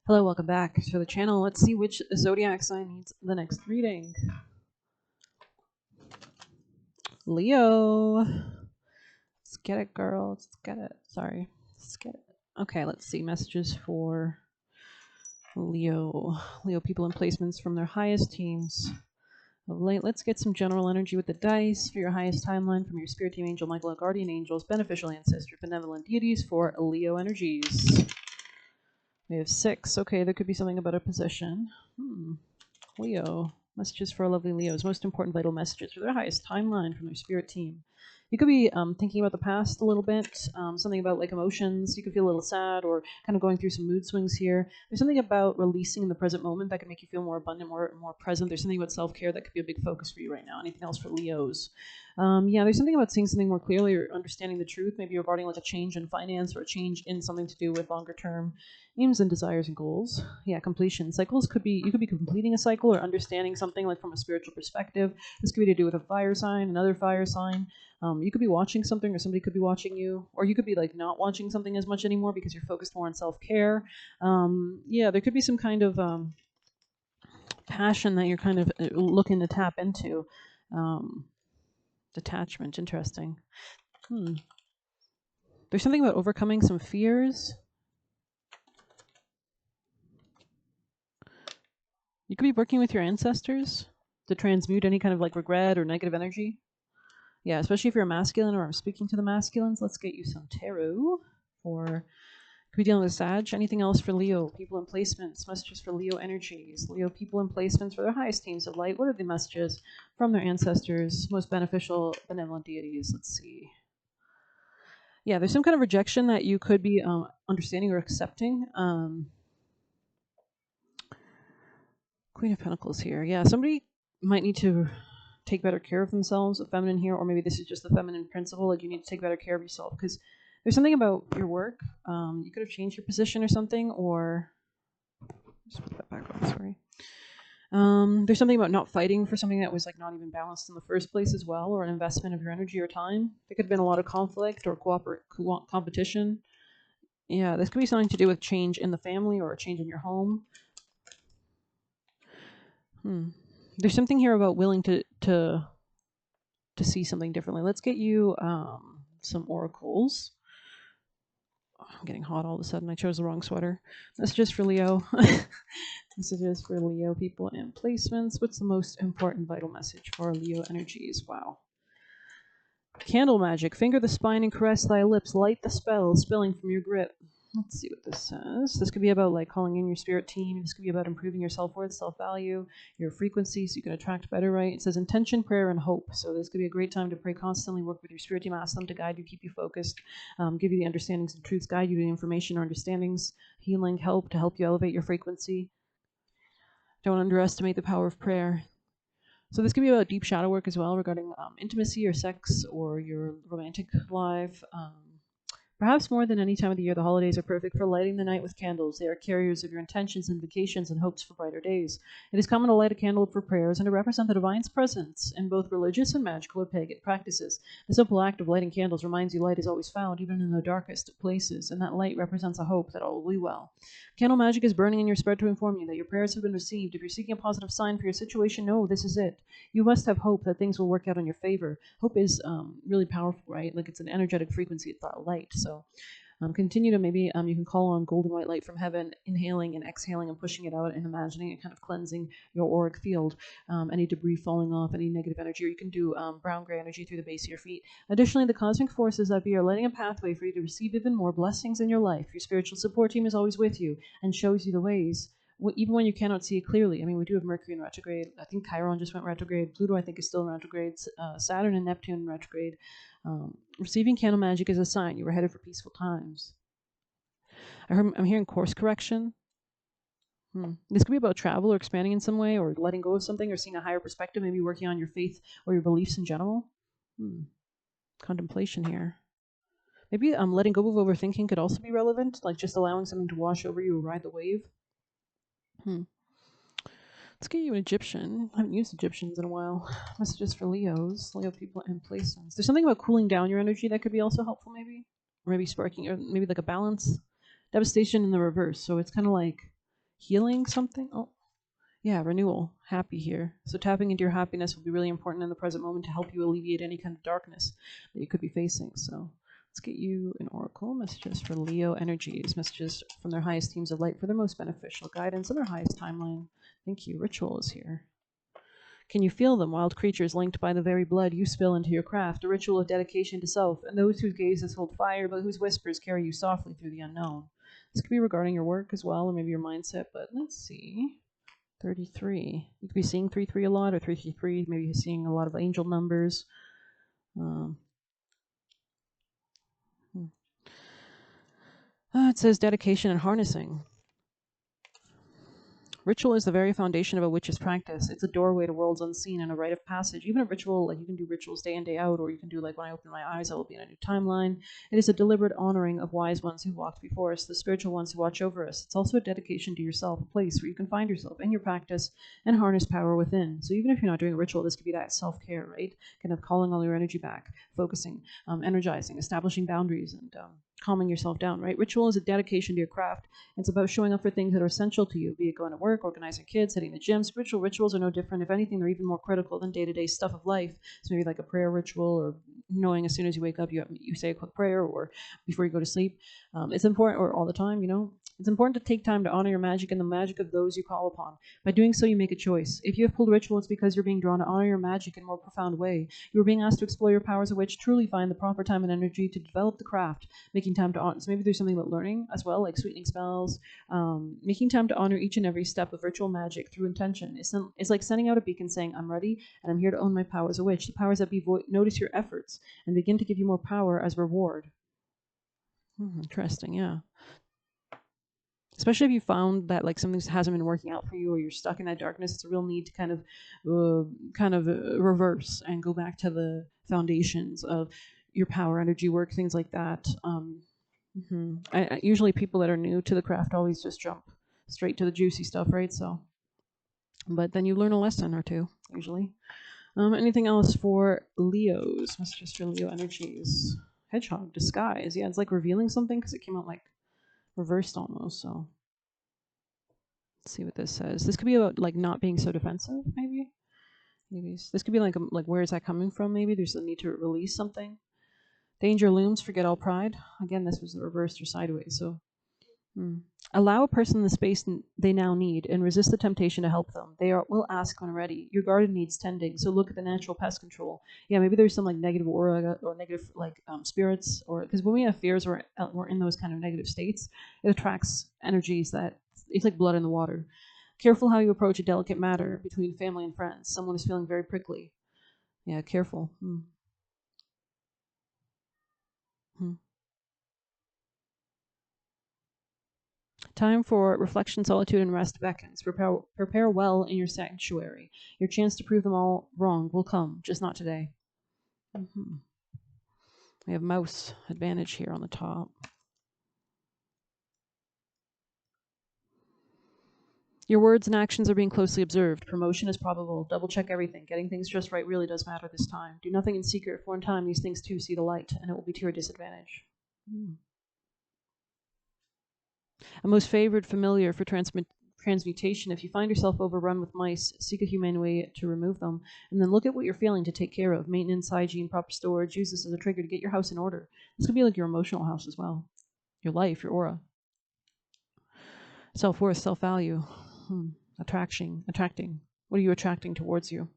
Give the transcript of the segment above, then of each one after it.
Hello, welcome back to the channel. Let's see which zodiac sign needs the next reading. Leo. Let's get it, girl. Let's get it. Sorry. Let's get it. Okay, let's see messages for Leo. Leo people and placements from their highest teams of late. Let's get some general energy with the dice for your highest timeline from your spirit team, angel, Michael, guardian angels, beneficial ancestor, benevolent deities for Leo energies. We have 6. Okay, there could be something about a position. Leo. Messages for lovely Leos. Most important vital messages for their highest timeline from their spirit team. You could be thinking about the past a little bit, something about like emotions. You could feel a little sad or kind of going through some mood swings here. There's something about releasing in the present moment that can make you feel more abundant, more present. There's something about self-care that could be a big focus for you right now. Anything else for Leos? Yeah, there's something about seeing something more clearly or understanding the truth, maybe regarding like a change in finance or a change in something to do with longer term aims and desires and goals. Yeah, completion. Cycles could be, you could be completing a cycle or understanding something like from a spiritual perspective. This could be to do with a fire sign, another fire sign. You could be watching something or somebody could be watching you, or you could be like not watching something as much anymore because you're focused more on self-care. Yeah, there could be some kind of passion that you're kind of looking to tap into. Detachment, interesting. There's something about overcoming some fears. You could be working with your ancestors to transmute any kind of like regret or negative energy. Yeah, especially if you're a masculine or I'm speaking to the masculines. Let's get you some tarot for, could be dealing with Sag. Anything else for Leo? People and placements. Messages for Leo energies. Leo people and placements for their highest teams of light. What are the messages from their ancestors? Most beneficial benevolent deities. Let's see. Yeah, there's some kind of rejection that you could be understanding or accepting. Queen of Pentacles here. Yeah, somebody might need to take better care of themselves, a feminine here, or maybe this is just the feminine principle, like you need to take better care of yourself because there's something about your work. You could have changed your position or something, or just put that back on, sorry. There's something about not fighting for something that was like not even balanced in the first place as well, or an investment of your energy or time. There could have been a lot of conflict or competition. Yeah, this could be something to do with change in the family or a change in your home. There's something here about willing to see something differently. Let's get you some oracles. Oh, I'm getting hot all of a sudden. I chose the wrong sweater. That's just for Leo. Messages for Leo people and placements. What's the most important vital message for Leo energies? Wow. Candle magic. Finger the spine and caress thy lips. Light the spell spilling from your grip. Let's see what this says. This could be about like calling in your spirit team. This could be about improving your self-worth, self-value, your frequency so you can attract better, right? It says intention, prayer, and hope. So this could be a great time to pray constantly, work with your spirit team, ask them to guide you, keep you focused, give you the understandings and truths, guide you to the information or understandings, healing, help to help you elevate your frequency. Don't underestimate the power of prayer. So this could be about deep shadow work as well regarding intimacy or sex or your romantic life. Perhaps more than any time of the year, the holidays are perfect for lighting the night with candles. They are carriers of your intentions, invocations, and hopes for brighter days. It is common to light a candle for prayers and to represent the divine's presence in both religious and magical or pagan practices. The simple act of lighting candles reminds you light is always found, even in the darkest of places, and that light represents a hope that all will be well. Candle magic is burning in your spirit to inform you that your prayers have been received. If you're seeking a positive sign for your situation, know this is it. You must have hope that things will work out in your favor. Hope is really powerful, right? Like it's an energetic frequency, it's that light. So continue to maybe you can call on golden white light from heaven, inhaling and exhaling and pushing it out and imagining it kind of cleansing your auric field, any debris falling off, any negative energy, or you can do brown gray energy through the base of your feet. Additionally, the cosmic forces that be are lighting a pathway for you to receive even more blessings in your life. Your spiritual support team is always with you and shows you the ways even when you cannot see it clearly. I mean, we do have Mercury in retrograde. I think Chiron just went retrograde. Pluto, I think, is still in retrograde. Saturn and Neptune in retrograde. Receiving candle magic is a sign you are headed for peaceful times. I'm hearing course correction. This could be about travel or expanding in some way or letting go of something or seeing a higher perspective, maybe working on your faith or your beliefs in general. Contemplation here. Maybe letting go of overthinking could also be relevant, like just allowing something to wash over you or ride the wave. Let's get you an Egyptian. I haven't used Egyptians in a while. Messages for Leos, Leo people and placements. There's something about cooling down your energy that could be also helpful, maybe. Or maybe sparking, or maybe like a balance. Devastation in the reverse. So it's kind of like healing something. Oh, yeah, renewal, happy here. So tapping into your happiness will be really important in the present moment to help you alleviate any kind of darkness that you could be facing. So let's get you an oracle. Messages for Leo energies, messages from their highest teams of light for their most beneficial guidance and their highest timeline. Thank you. Ritual is here. Can you feel them, wild creatures linked by the very blood you spill into your craft, a ritual of dedication to self, and those whose gazes hold fire, but whose whispers carry you softly through the unknown? This could be regarding your work as well, or maybe your mindset, but let's see. 33. You could be seeing 33 a lot, or 333, maybe you're seeing a lot of angel numbers. Um, it says dedication and harnessing. Ritual is the very foundation of a witch's practice. It's a doorway to worlds unseen and a rite of passage. Even a ritual, like you can do rituals day in, day out, or you can do like when I open my eyes, I will be in a new timeline. It is a deliberate honoring of wise ones who walked before us, the spiritual ones who watch over us. It's also a dedication to yourself, a place where you can find yourself in your practice and harness power within. So even if you're not doing a ritual, this could be that self-care, right? Kind of calling all your energy back, focusing, energizing, establishing boundaries, and calming yourself down, right? Ritual is a dedication to your craft. It's about showing up for things that are essential to you, be it going to work, organizing kids, hitting the gym. Spiritual rituals are no different. If anything, they're even more critical than day-to-day stuff of life. So maybe like a prayer ritual, or knowing as soon as you wake up, you say a quick prayer, or before you go to sleep. It's important, or all the time, It's important to take time to honor your magic and the magic of those you call upon. By doing so, you make a choice. If you have pulled ritual, it's because you're being drawn to honor your magic in a more profound way. You are being asked to explore your powers, of which truly find the proper time and energy to develop the craft, making time to honor. So maybe there's something about learning as well, like sweetening spells, making time to honor each and every step of ritual magic through intention. It's like sending out a beacon saying, I'm ready and I'm here to own my power as a witch. The powers that be notice your efforts and begin to give you more power as reward. Interesting, yeah. Especially if you found that like something hasn't been working out for you, or you're stuck in that darkness, it's a real need to reverse and go back to the foundations of your power, energy work, things like that. Usually people that are new to the craft always just jump straight to the juicy stuff, right? So, but then you learn a lesson or two usually. Anything else for Leos? Messages for Leo energies. Hedgehog disguise. Yeah, it's like revealing something because it came out like reversed almost. So let's see what this says. This could be about like not being so defensive, maybe. Maybe this could be like where is that coming from? Maybe there's a need to release something. Danger looms, forget all pride. Again, this was reversed or sideways. So allow a person the space they now need and resist the temptation to help them. Will ask when ready. Your garden needs tending, so look at the natural pest control. Yeah, maybe there's some like negative aura or negative like spirits, or because when we have fears or we're in those kind of negative states, it attracts energies that it's like blood in the water. Careful how you approach a delicate matter between family and friends. Someone is feeling very prickly. Yeah, careful. Time for reflection, solitude, and rest beckons. Prepare well in your sanctuary. Your chance to prove them all wrong will come, just not today. We have mouse advantage here on the top. Your words and actions are being closely observed. Promotion is probable. Double check everything. Getting things just right really does matter this time. Do nothing in secret, for in time these things too see the light, and it will be to your disadvantage. A most favored familiar for transmutation. If you find yourself overrun with mice, seek a humane way to remove them, and then look at what you're feeling to take care of. Maintenance, hygiene, proper storage. Use this as a trigger to get your house in order. This could be like your emotional house as well. Your life, your aura. Self-worth, self-value. Attracting. What are you attracting towards you?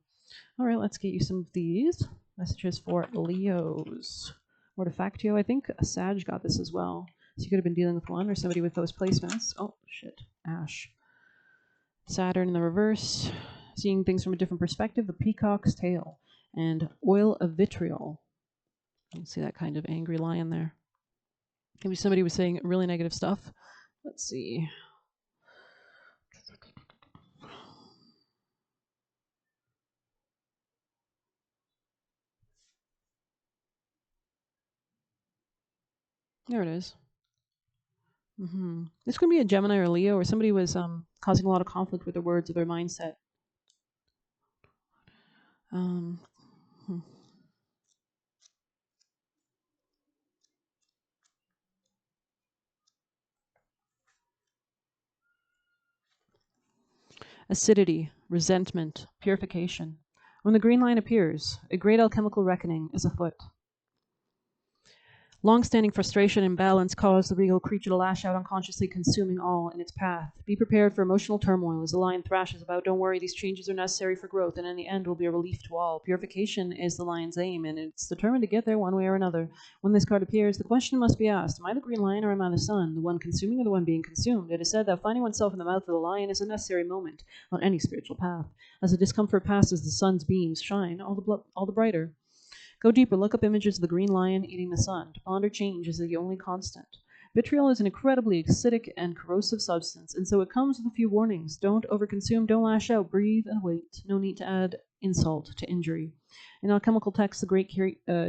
All right, let's get you some of these. Messages for Leos. Artifactio. I think Sag got this as well. So you could have been dealing with one or somebody with those placements. Oh, shit. Ash. Saturn in the reverse. Seeing things from a different perspective. The peacock's tail. And oil of vitriol. You can see that kind of angry lion there. Maybe somebody was saying really negative stuff. Let's see. There it is. This could be a Gemini or Leo, or somebody was causing a lot of conflict with their words or their mindset. acidity, resentment, purification. When the green line appears, a great alchemical reckoning is afoot. Long-standing frustration and imbalance cause the regal creature to lash out, unconsciously consuming all in its path. Be prepared for emotional turmoil as the lion thrashes about. Don't worry, these changes are necessary for growth, and in the end will be a relief to all. Purification is the lion's aim, and it's determined to get there one way or another. When this card appears, the question must be asked, am I the green lion or am I the sun, the one consuming or the one being consumed? It is said that finding oneself in the mouth of the lion is a necessary moment on any spiritual path. As the discomfort passes, the sun's beams shine all the brighter. Go deeper, look up images of the green lion eating the sun. To ponder change is the only constant. Vitriol is an incredibly acidic and corrosive substance, and so it comes with a few warnings. Don't overconsume, don't lash out, breathe and wait. No need to add insult to injury. In alchemical texts, the great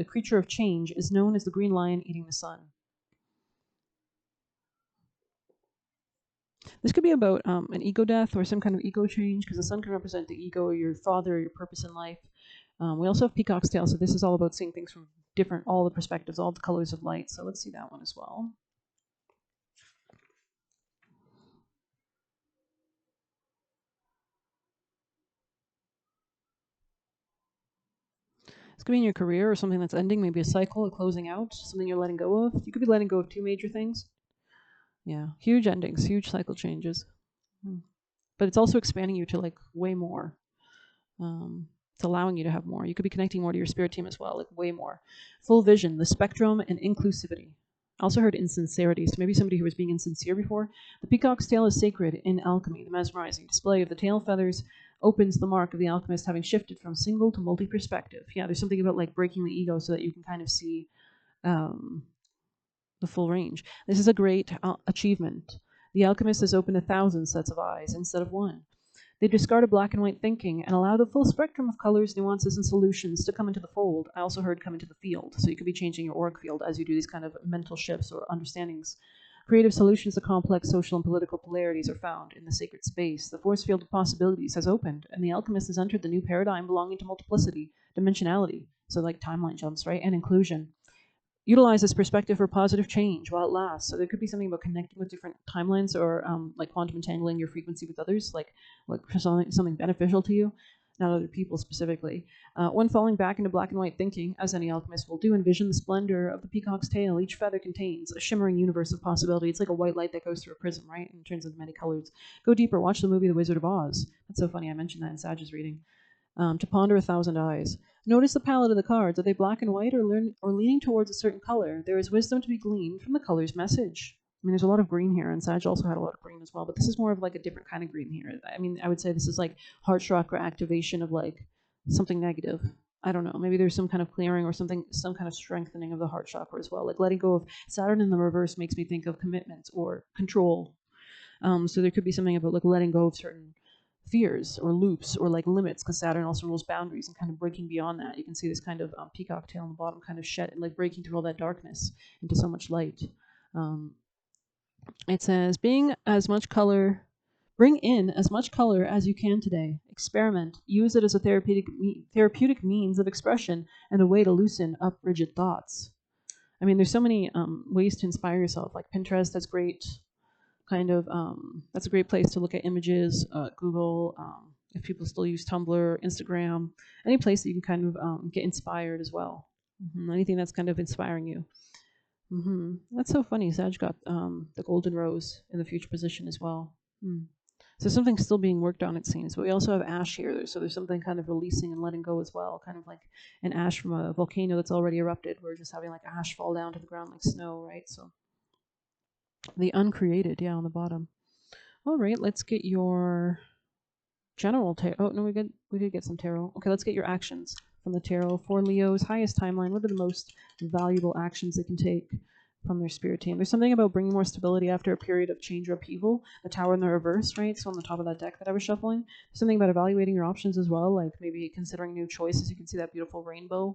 creature of change is known as the green lion eating the sun. This could be about an ego death or some kind of ego change, because the sun can represent the ego, or your father, or your purpose in life. We also have Peacock's Tail, so this is all about seeing things from all the perspectives, all the colors of light. So let's see that one as well. This could be in your career or something that's ending, maybe a cycle, a closing out, something you're letting go of. You could be letting go of two major things. Yeah, huge endings, huge cycle changes. But it's also expanding you to like way more. It's allowing you to have more. You could be connecting more to your spirit team as well, like way more. Full vision, the spectrum, and inclusivity. I also heard insincerity, so maybe somebody who was being insincere before. The peacock's tail is sacred in alchemy. The mesmerizing display of the tail feathers opens the mark of the alchemist having shifted from single to multi-perspective. Yeah, there's something about like breaking the ego so that you can kind of see the full range. This is a great achievement. The alchemist has opened 1,000 sets of eyes instead of one. They discarded black and white thinking and allow the full spectrum of colors, nuances, and solutions to come into the fold. I also heard come into the field. So you could be changing your auric field as you do these kind of mental shifts or understandings. Creative solutions to complex social and political polarities are found in the sacred space. The force field of possibilities has opened, and the alchemist has entered the new paradigm belonging to multiplicity, dimensionality, so like timeline jumps, right, and inclusion. Utilize this perspective for positive change while it lasts. So there could be something about connecting with different timelines, or like quantum entangling your frequency with others, like something beneficial to you, not other people specifically. When falling back into black and white thinking, as any alchemist will do, envision the splendor of the peacock's tail. Each feather contains a shimmering universe of possibility. It's like a white light that goes through a prism, right, in terms of many colors. Go deeper. Watch the movie The Wizard of Oz. That's so funny. I mentioned that in Saj's reading. To ponder 1,000 eyes. Notice the palette of the cards. Are they black and white or leaning towards a certain color? There is wisdom to be gleaned from the color's message. I mean, there's a lot of green here, and Saj also had a lot of green as well, but this is more of like a different kind of green here. I mean, I would say this is like heart chakra activation of like something negative. I don't know. Maybe there's some kind of clearing or something, some kind of strengthening of the heart chakra as well. Like letting go of Saturn in the reverse makes me think of commitment or control. So there could be something about like letting go of certain fears or loops or like limits, because Saturn also rules boundaries, and kind of breaking beyond that. You can see this kind of peacock tail on the bottom kind of shed, like breaking through all that darkness into so much light. It says, bring in as much color as you can today. Experiment. Use it as a therapeutic means of expression and a way to loosen up rigid thoughts. I mean, there's so many ways to inspire yourself. Like Pinterest, that's great. That's a great place to look at images. Google, if people still use Tumblr, Instagram, any place that you can kind of get inspired as well. Anything that's kind of inspiring you. That's so funny. Saj got the golden rose in the future position as well. So something's still being worked on, it seems. But we also have ash here, so there's something kind of releasing and letting go as well, kind of like an ash from a volcano that's already erupted. We're just having like ash fall down to the ground like snow, right? So the uncreated, yeah, on the bottom. All right, let's get your general tarot. Oh no, we did get some tarot. Okay, let's get your actions from the tarot for Leo's highest timeline. What are the most valuable actions they can take from their spirit team? There's something about bringing more stability after a period of change or upheaval. The Tower in the reverse, right? So on the top of that deck that I was shuffling. There's something about evaluating your options as well, like maybe considering new choices. You can see that beautiful rainbow.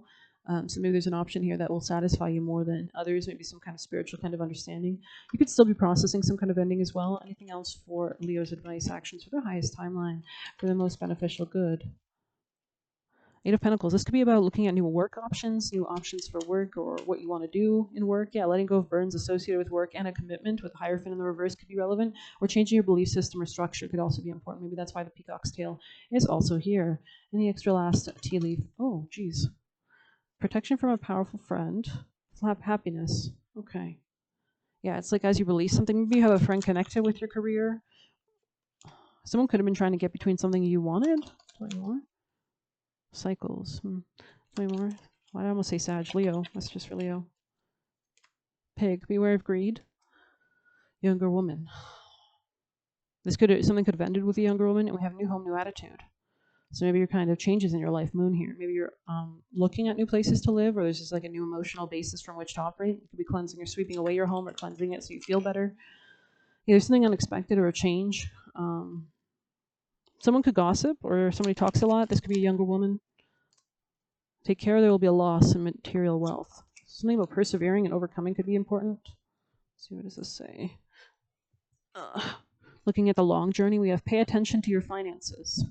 So maybe there's an option here that will satisfy you more than others, maybe some kind of spiritual kind of understanding. You could still be processing some kind of ending as well. Anything else for Leo's advice, actions for their highest timeline, for the most beneficial good? Eight of Pentacles. This could be about looking at new work options, new options for work, or what you want to do in work. Yeah, letting go of burdens associated with work and a commitment with Hierophant in the reverse could be relevant. Or changing your belief system or structure could also be important. Maybe that's why the peacock's tail is also here. And the extra last tea leaf. Oh, geez. Protection from a powerful friend. Happiness. Okay. Yeah, it's like as you release something, maybe you have a friend connected with your career. Someone could have been trying to get between something you wanted. 20 more. Cycles. 20 more. Why did I almost say Sag? Leo. That's just for Leo. Pig. Beware of greed. Younger woman. Something could have ended with a younger woman, and we have new home, new attitude. So maybe your kind of changes in your life, moon here. Maybe you're looking at new places to live, or there's just like a new emotional basis from which to operate. You could be cleansing or sweeping away your home or cleansing it so you feel better. Yeah, there's something unexpected or a change. Someone could gossip, or somebody talks a lot. This could be a younger woman. Take care, there will be a loss in material wealth. Something about persevering and overcoming could be important. Let's see, what does this say? Looking at the long journey, we have pay attention to your finances.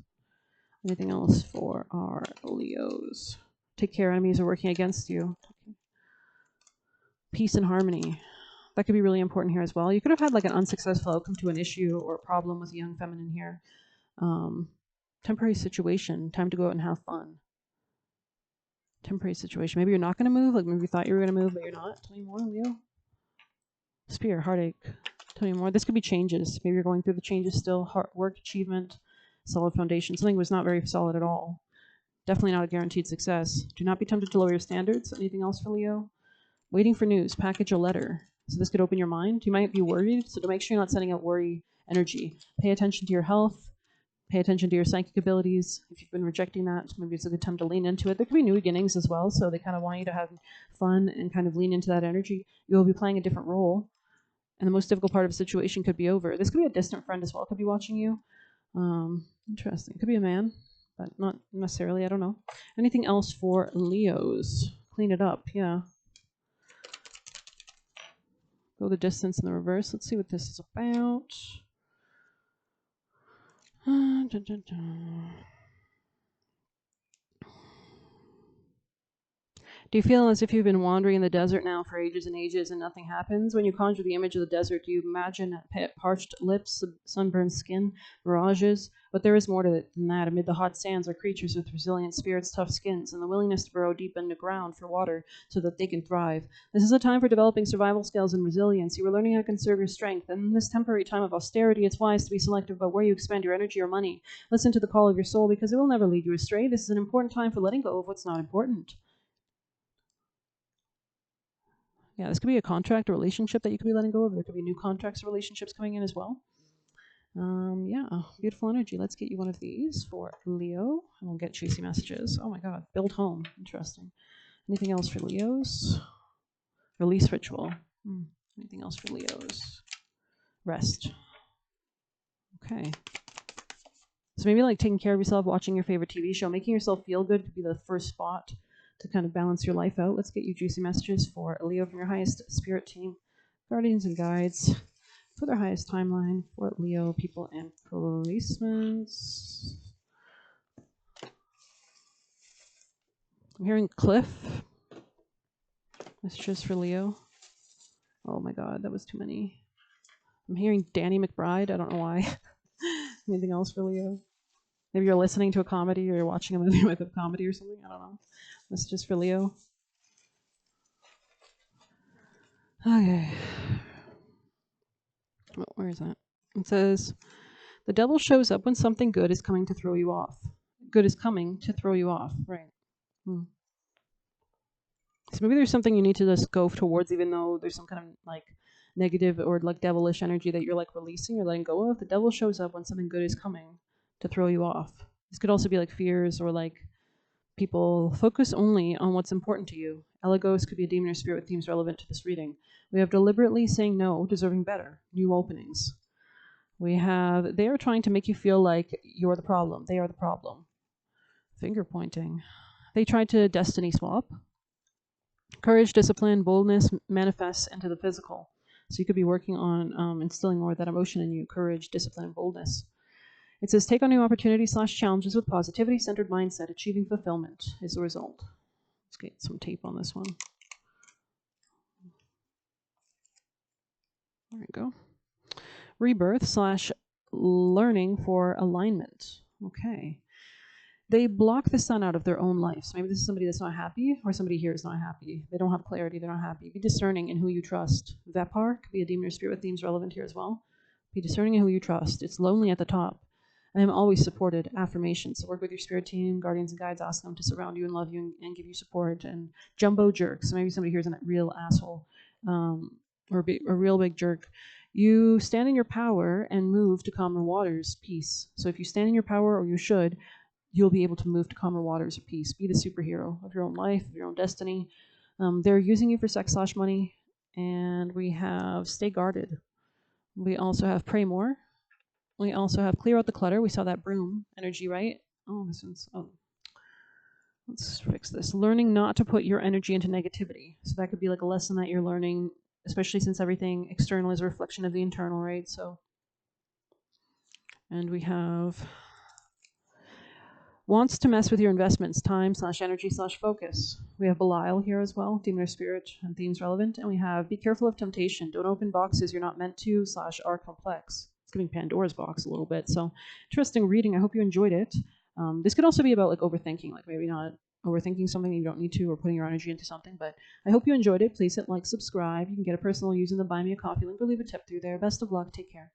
Anything else for our Leos? Take care, enemies are working against you. Peace and harmony. That could be really important here as well. You could have had like an unsuccessful outcome to an issue or a problem with a young feminine here. Temporary situation. Time to go out and have fun. Temporary situation. Maybe you're not going to move. Like maybe you thought you were going to move, but you're not. Tell me more, Leo. Spear, heartache. Tell me more. This could be changes. Maybe you're going through the changes still. Hard work, achievement, solid foundation. Something was not very solid at all. Definitely not a guaranteed success. Do not be tempted to lower your standards. Anything else for Leo? Waiting for news. Package a letter. So this could open your mind. You might be worried, so to make sure you're not sending out worry energy. Pay attention to your health. Pay attention to your psychic abilities. If you've been rejecting that, maybe it's a good time to lean into it. There could be new beginnings as well, so they kind of want you to have fun and kind of lean into that energy. You'll be playing a different role, and the most difficult part of the situation could be over. This could be a distant friend as well. Could be watching you. Interesting. Could be a man, but not necessarily. I don't know. Anything else for Leos? Clean it up. Yeah. Go the distance in the reverse. Let's see what this is about. Do you feel as if you've been wandering in the desert now for ages and ages and nothing happens? When you conjure the image of the desert, do you imagine parched lips, sunburned skin, mirages? But there is more to it than that. Amid the hot sands are creatures with resilient spirits, tough skins, and the willingness to burrow deep in the ground for water so that they can thrive. This is a time for developing survival skills and resilience. You are learning how to conserve your strength. And in this temporary time of austerity, it's wise to be selective about where you expend your energy or money. Listen to the call of your soul because it will never lead you astray. This is an important time for letting go of what's not important. Yeah, this could be a contract or relationship that you could be letting go of. There could be new contracts or relationships coming in as well. Yeah, beautiful energy. Let's get you one of these for Leo, and we'll get juicy messages. Oh my God, build home. Interesting. Anything else for Leos? Release ritual. Anything else for Leos? Rest. Okay. So maybe like taking care of yourself, watching your favorite TV show, making yourself feel good could be the first spot to kind of balance your life out. Let's get you juicy messages for Leo from your highest spirit team, guardians and guides, for their highest timeline for Leo people and policemen. I'm hearing Cliff. Messages for Leo. Oh my God, that was too many. I'm hearing Danny McBride. I don't know why. Anything else for Leo? Maybe you're listening to a comedy or you're watching a movie with a comedy or something. I don't know. Messages for Leo. Okay. Oh, where is that? It says, the devil shows up when something good is coming to throw you off. Good is coming to throw you off. Right. So maybe there's something you need to just go towards, even though there's some kind of like negative or like devilish energy that you're like releasing or letting go of. The devil shows up when something good is coming to throw you off. This could also be like fears or like people focus only on what's important to you. Elagos could be a demon or spirit with themes relevant to this reading. We have deliberately saying no, deserving better, new openings. We have they are trying to make you feel like you're the problem. They are the problem. Finger pointing. They tried to destiny swap. Courage, discipline, boldness manifests into the physical. So you could be working on instilling more of that emotion in you, courage, discipline, and boldness. It says take on new opportunities / challenges with positivity, centered mindset. Achieving fulfillment is the result. Let's get some tape on this one. There we go. Rebirth / learning for alignment. Okay. They block the sun out of their own life. So maybe this is somebody that's not happy, or somebody here is not happy. They don't have clarity. They're not happy. Be discerning in who you trust. Vepar could be a demon or spirit with themes relevant here as well. Be discerning in who you trust. It's lonely at the top. I am always supported. Affirmations. So work with your spirit team, guardians and guides. Ask them to surround you and love you and give you support. And jumbo jerks. So maybe somebody here is a real asshole, or a real big jerk. You stand in your power and move to calmer waters. Peace. So if you stand in your power, or you should, you'll be able to move to calmer waters of peace. Be the superhero of your own life, of your own destiny. They're using you for sex / money. And we have stay guarded. We also have pray more. We also have clear out the clutter. We saw that broom energy, right? Oh, this one's, let's fix this. Learning not to put your energy into negativity. So that could be like a lesson that you're learning, especially since everything external is a reflection of the internal, right? So, and we have wants to mess with your investments, time / energy / focus. We have Belial here as well, demon or spirit and themes relevant. And we have be careful of temptation. Don't open boxes you're not meant to / are complex. It's giving Pandora's box a little bit. So interesting reading. I hope you enjoyed it. This could also be about like overthinking, like maybe not overthinking something you don't need to, or putting your energy into something. But I hope you enjoyed it. Please hit like, subscribe. You can get a personal using the Buy Me a Coffee link or leave a tip through there. Best of luck. Take care.